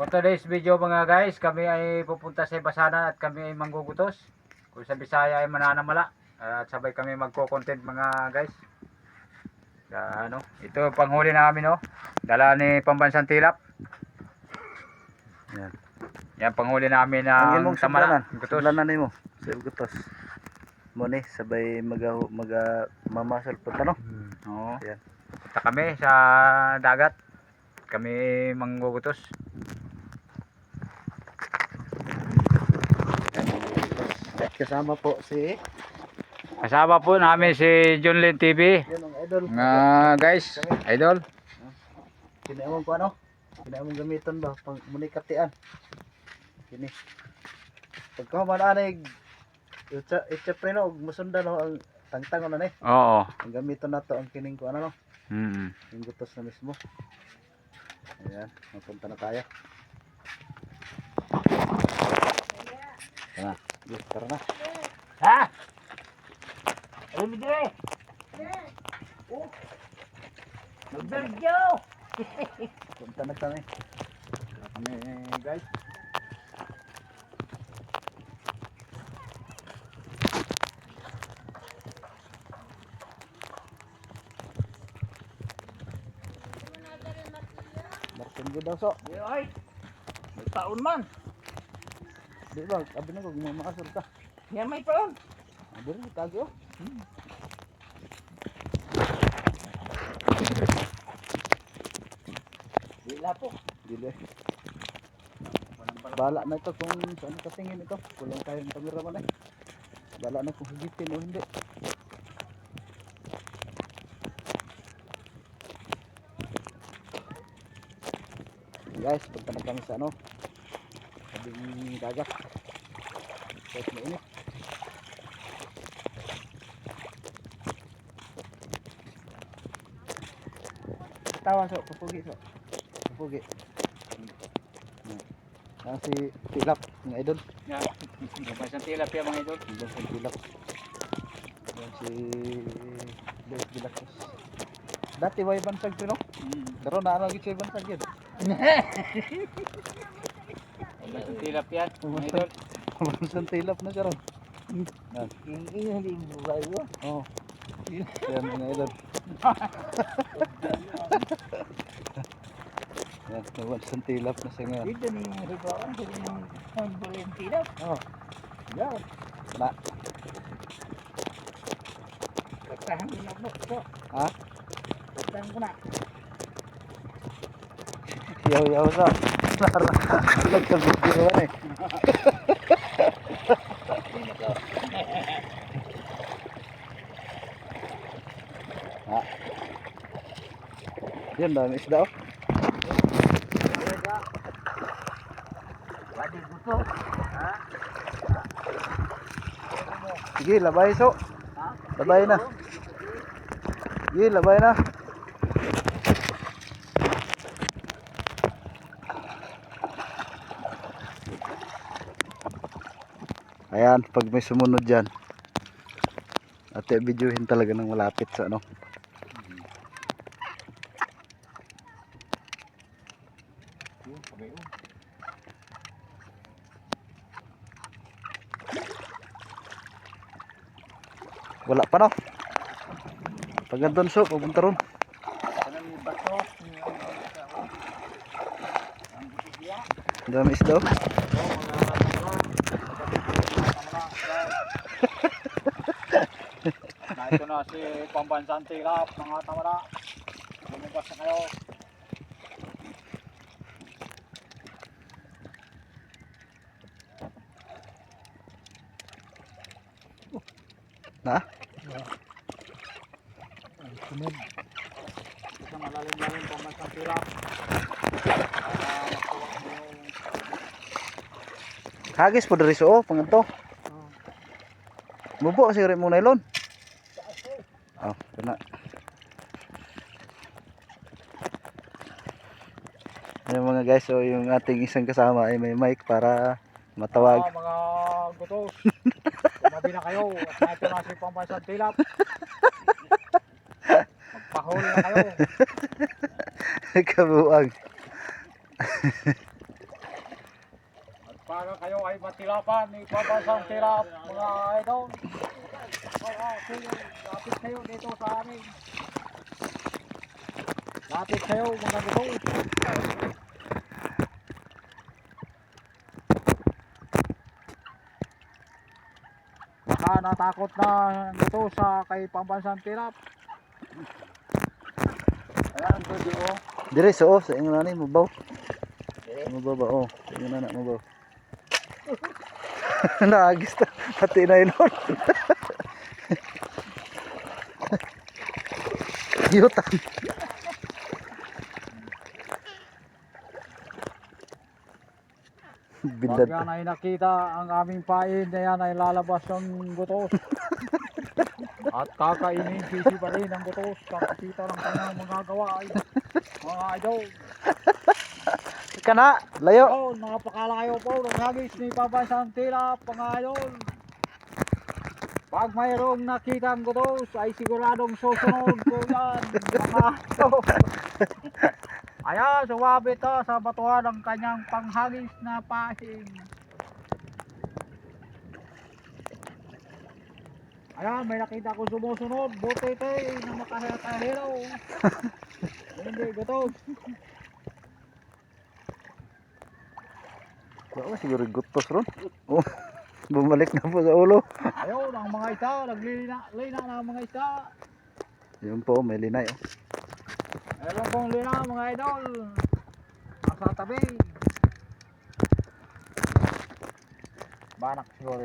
For today's video mga guys, kami ay pupunta sa Basanan at kami ay manggugutos. Kung sa Bisaya ay mananamala. At sabay kami magko-content mga guys. Ito panghuli namin Dala ni Pambansang Tilap. Yan. Yan panghuli namin ng tamala. Gutos. Sublanan nimo. Sa gutos. Mo ni sabay mamasal punta Oo. Yan. Punta kami sa dagat. Kami manggugutos. Kasama po Kasama po namin si Junlin TV. yan ang idol. Guys, idol. Kinaimong ko Kinaimong gamiton ba pang munikatian. Kini. Pagka mananay itcha preno og musundan ang tangtang ni. Oo. Ang gamiton nato ang kining ko Yung gutos na mismo. Ayan, mapunta na tayo. Tara na. Ha? Ay, midre. Magbergyo. Punta na kami. Guys. Martin ko daw so. Ay. May taon man. Di ba, abi na ko gumamasal ka. Yan may taon. Abi rin kagyo. Dila po. Dili. Bala na ito kung saan kasingin ito. Kulang tayong cameraman Bala na kung higitin o hindi. Guys, punta na kami sa sabing dagat. Guys, mainit. Tawa pupugi. Si Tilap, mga idol. Yan. Pambansang Tilap yan mga idol. Pambansang Tilap. Yan si Luis Vilacos. Dati way bansag pero karon na lagi siya bansag yun. Pambansang Tilap yan mga idol. Pambansang Tilap na siya ron. Hindi mo ba yun? Oo. Yan mga idol. Yan, pambansang Tilap na siya ngayon. Dito ni yung ribawan, dito yung pambansang Tilap. Oo. Yan. Na. Pagtahan ko na po. Ha? Pagtahan ko na. Yaw sa. Nagkabit naman Ha. Yan dami isda Wadi gusto. Ha? Sige, labay so. Labay na. Sige, labay na. Ayan, pag may sumunod dyan, ate videohin talaga ng malapit sa Wala pa Pag andun so, pupunta ron. Ang dami isda Ito na si Pambansang Tilap, mga tamara. Lumabas na kayo. Na? Sunod. Ito malalim-lalim Pambansang Tilap. Hagis po dari so, panganto. Bubo kasi rin mo nylon. Oh, kena. Ayan mga guys, so yung ating isang kasama ay may mic para matawag. Mga gutos. Tumabi na kayo at ito na si Pambansang Tilap. Magpahuli na kayo. Kabuang. para kayo ay matilapan ni Pabansang Tirap mga idol. Lapit kayo dito sa amin. Lapit kayo mga idol. Baka natakot na ito sa kay Pambansang Tirap. Ayan, video. Dire so sa ingon nani mabaw. Mabaw ba oh. Ingon na mabaw. Naagis ta pati na ilon. Yuta. Bindad. Pag yan ay nakita ang aming pain na yan ay lalabas ng gutos. At kakainin sisi pa rin ang gutos. Kakakita ng kanyang mga gawain. Mga idol. Kana, layo. Oh, napakalayo po ng hagis ni Pabansang Tirap mga idol. Pag mayroong nakita ang gutos ay siguradong susunod po yan. Mga idol. Ayan, sumabit to sa batuhan ng kanyang panghagis na pain. Ayan, may nakita ko sumusunod. Buti na makahero. Hindi, gutos. Wala siguro gutos ron. Oh, bumalik na po sa ulo. Ayun, ang mga isda, naglina na ang mga isda. Yun po, may linay oh. Meron pong lina mga idol. Nasa tabi. Banak siguro.